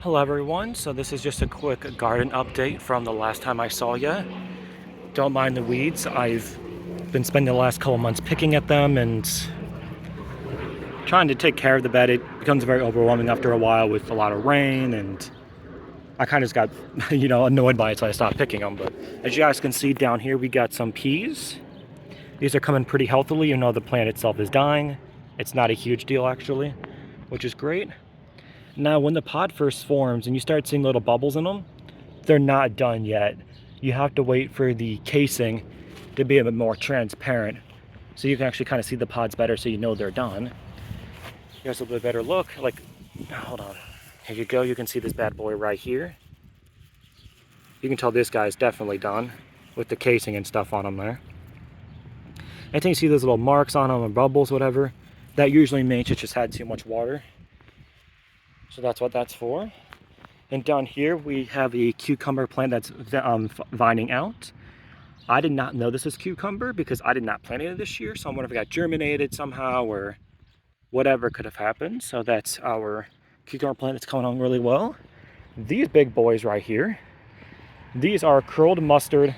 Hello everyone, so this is just a quick garden update from the last time I saw ya. Don't mind the weeds, I've been spending the last couple months picking at them and trying to take care of the bed. It becomes very overwhelming after a while with a lot of rain, and I kind of just got annoyed by it, so I stopped picking them. But as you guys can see down here, we got some peas. These are coming pretty healthily, even though the plant itself is dying. It's not a huge deal actually, which is great. Now, when the pod first forms and you start seeing little bubbles in them, they're not done yet. You have to wait for the casing to be a bit more transparent so you can actually kind of see the pods better, so you know they're done. Here's a little bit better look. Like, hold on. Here you go. You can see this bad boy right here. You can tell this guy's definitely done with the casing and stuff on him there. I think you see those little marks on them and bubbles, whatever. That usually means it just had too much water. So that's what that's for. And down here we have a cucumber plant that's vining out. I did not know this was cucumber because I did not plant it this year. So I'm wondering if it got germinated somehow or whatever could have happened. So that's our cucumber plant that's coming on really well. These big boys right here, these are curled mustard.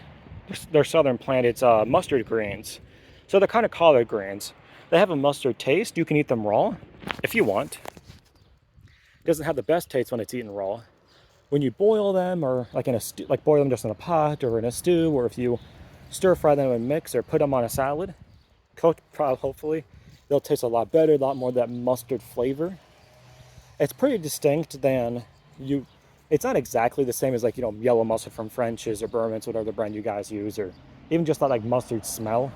They're southern plant. It's mustard greens. So they're kind of collard greens. They have a mustard taste. You can eat them raw if you want. Doesn't have the best taste when it's eaten raw. When you boil them, or like in a stew, like boil them just in a pot or in a stew, or if you stir fry them and mix or put them on a salad, cooked hopefully, they'll taste a lot better, a lot more of that mustard flavor. It's pretty distinct than it's not exactly the same as like, yellow mustard from French's or Burman's, whatever the brand you guys use, or even just that like mustard smell.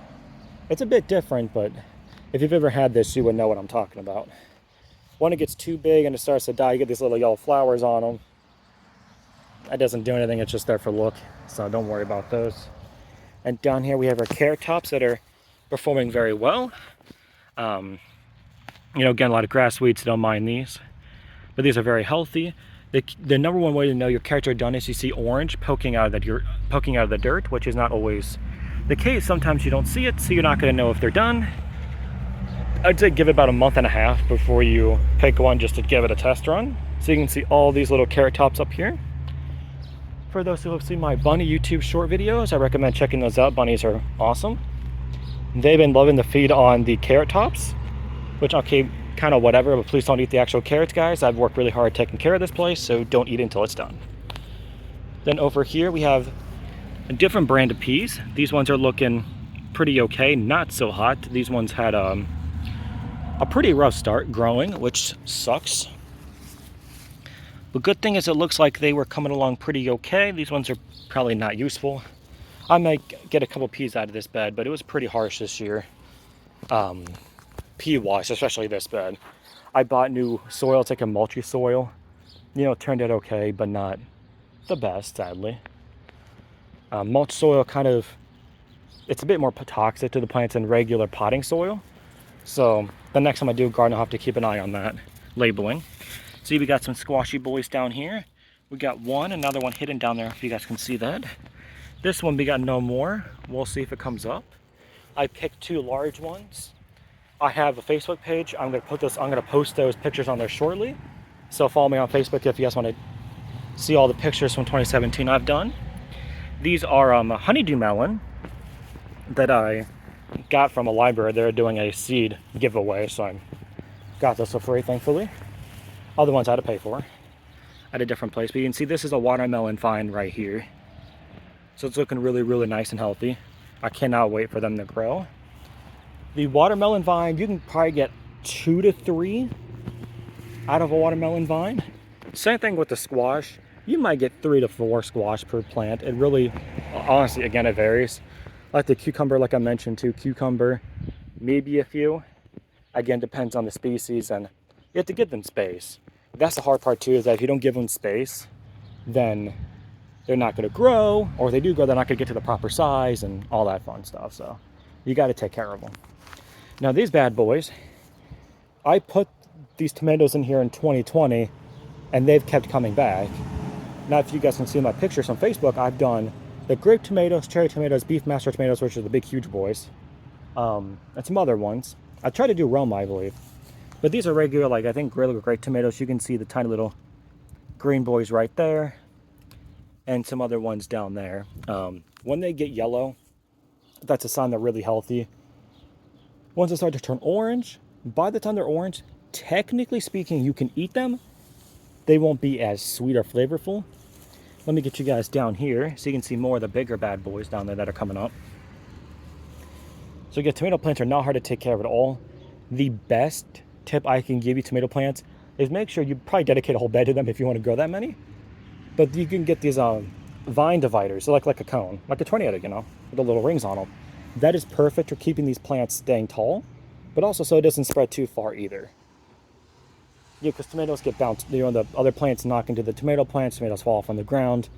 It's a bit different, but if you've ever had this, you would know what I'm talking about. When it gets too big and it starts to die, you get these little yellow flowers on them. That doesn't do anything, it's just there for look, so don't worry about those. And down here we have our carrot tops that are performing very well. Again, a lot of grass weeds, so don't mind these. But these are very healthy. The number one way to know your carrots are done is you see orange poking out of the dirt, which is not always the case. Sometimes you don't see it, so you're not going to know if they're done. I'd say give it about a month and a half before you pick one, just to give it a test run. So you can see all these little carrot tops up here. For those who have seen my bunny YouTube short videos, I recommend checking those out. Bunnies are awesome. They've been loving the feed on the carrot tops, which okay, kind of whatever, but please don't eat the actual carrots, guys. I've worked really hard taking care of this place, so don't eat it until it's done. Then over here we have a different brand of peas. These ones are looking pretty okay, not so hot. These ones had a pretty rough start growing, which sucks. The good thing is it looks like they were coming along pretty okay. These ones are probably not useful. I might get a couple peas out of this bed, but it was pretty harsh this year. Pea-wise, especially this bed. I bought new soil. It's like a mulchy soil. It turned out okay, but not the best, sadly. Mulch soil it's a bit more toxic to the plants than regular potting soil. So the next time I do a garden, I'll have to keep an eye on that labeling. See, we got some squashy boys down here. We got another one hidden down there, if you guys can see that. This one we got no more. We'll see if it comes up. I picked 2 large ones. I have a Facebook page. I'm gonna post those pictures on there shortly. So follow me on Facebook if you guys want to see all the pictures from 2017 I've done. These are a honeydew melon that I got from a library. They're doing a seed giveaway, so I got this for free, thankfully. Other ones I had to pay for at a different place. But you can see this is a watermelon vine right here. So it's looking really, really nice and healthy. I cannot wait for them to grow. The watermelon vine, you can probably get 2 to 3 out of a watermelon vine. Same thing with the squash. You might get 3 to 4 squash per plant. It really, honestly, again, it varies. Like the cucumber, like I mentioned too, cucumber, maybe a few. Again, depends on the species, and you have to give them space. That's the hard part too, is that if you don't give them space, then they're not going to grow, or if they do grow, they're not going to get to the proper size and all that fun stuff. So you got to take care of them. Now these bad boys, I put these tomatoes in here in 2020, and they've kept coming back. Now if you guys can see my pictures on Facebook, I've done the grape tomatoes, cherry tomatoes, beef master tomatoes, which are the big huge boys, and some other ones. I tried to do Roma, I believe. But these are regular, like I think regular grape tomatoes. You can see the tiny little green boys right there, and some other ones down there. When they get yellow, that's a sign they're really healthy. Once they start to turn orange, by the time they're orange, technically speaking, you can eat them. They won't be as sweet or flavorful. Let me get you guys down here so you can see more of the bigger bad boys down there that are coming up. So again, tomato plants are not hard to take care of at all. The best tip I can give you tomato plants is make sure you probably dedicate a whole bed to them if you want to grow that many. But you can get these vine dividers, so like a cone, like a tornado, you know, with the little rings on them. That is perfect for keeping these plants staying tall, but also so it doesn't spread too far either. Yeah, because tomatoes get bounced, you know, the other plants knock into the tomato plants, tomatoes fall off on the ground,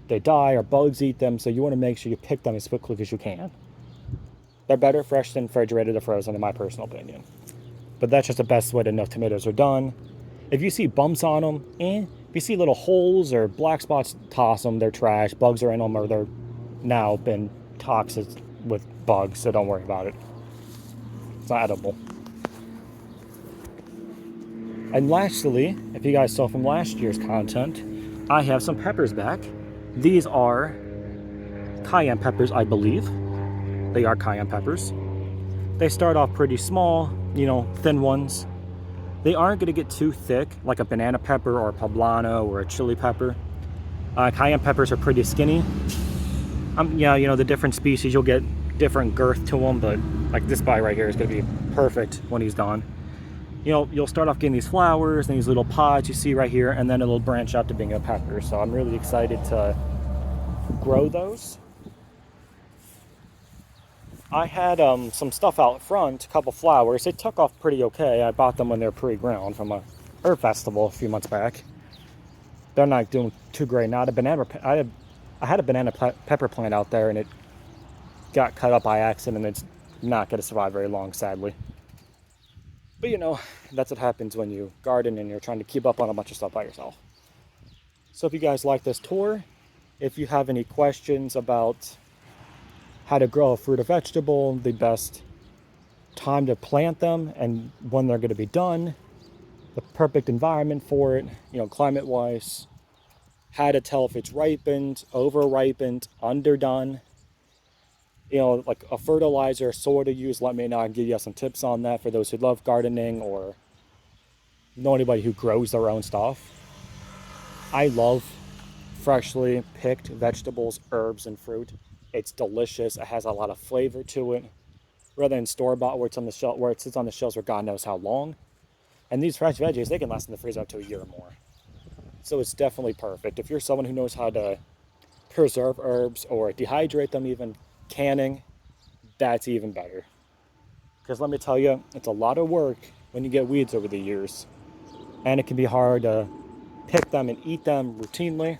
they die or bugs eat them, so you want to make sure you pick them as quickly as you can. They're better fresh than refrigerated or frozen, in my personal opinion. But that's just the best way to know if tomatoes are done. If you see bumps on them, if you see little holes or black spots, toss them, they're trash, bugs are in them, or they're now been toxic with bugs, so don't worry about it. It's not edible. And lastly, if you guys saw from last year's content, I have some peppers back. These are cayenne peppers, I believe. They are cayenne peppers. They start off pretty small, you know, thin ones. They aren't going to get too thick like a banana pepper or a poblano or a chili pepper. Cayenne peppers are pretty skinny. Yeah, you know, the different species, you'll get different girth to them, but like this guy right here is going to be perfect when he's done. You know, you'll start off getting these flowers and these little pods you see right here, and then it'll branch out to being a pepper. So I'm really excited to grow those. I had some stuff out front, a couple flowers. They took off pretty okay. I bought them when they're pre-ground from a herb festival a few months back. They're not doing too great now. I had a banana pepper plant out there, and it got cut up by accident, and it's not going to survive very long, sadly. But you know, that's what happens when you garden and you're trying to keep up on a bunch of stuff by yourself. So if you guys like this tour, if you have any questions about how to grow a fruit or vegetable, the best time to plant them and when they're going to be done, the perfect environment for it, you know, climate-wise, how to tell if it's ripened, over-ripened, underdone, you know, like a fertilizer, soil to use, let me know. I can give you some tips on that for those who love gardening or know anybody who grows their own stuff. I love freshly picked vegetables, herbs, and fruit. It's delicious. It has a lot of flavor to it, rather than store-bought where it's on the shelf, where it sits on the shelves for God knows how long. And these fresh veggies, they can last in the freezer up to a year or more. So it's definitely perfect. If you're someone who knows how to preserve herbs or dehydrate them, even canning, that's even better. Because let me tell you, it's a lot of work when you get weeds over the years. And it can be hard to pick them and eat them routinely.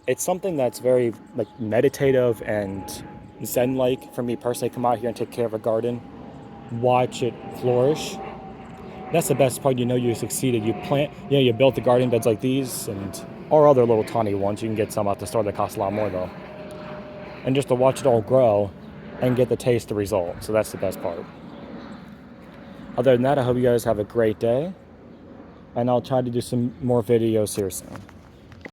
It's something that's very like meditative and zen-like for me personally. Come out here and take care of a garden, watch it flourish. That's the best part. You know you succeeded. You plant, you know, you built the garden beds like these and or other little tiny ones. You can get some at the store that cost a lot more though. And just to watch it all grow and get the taste, the result. So that's the best part. Other than that, I hope you guys have a great day. And I'll try to do some more videos here soon.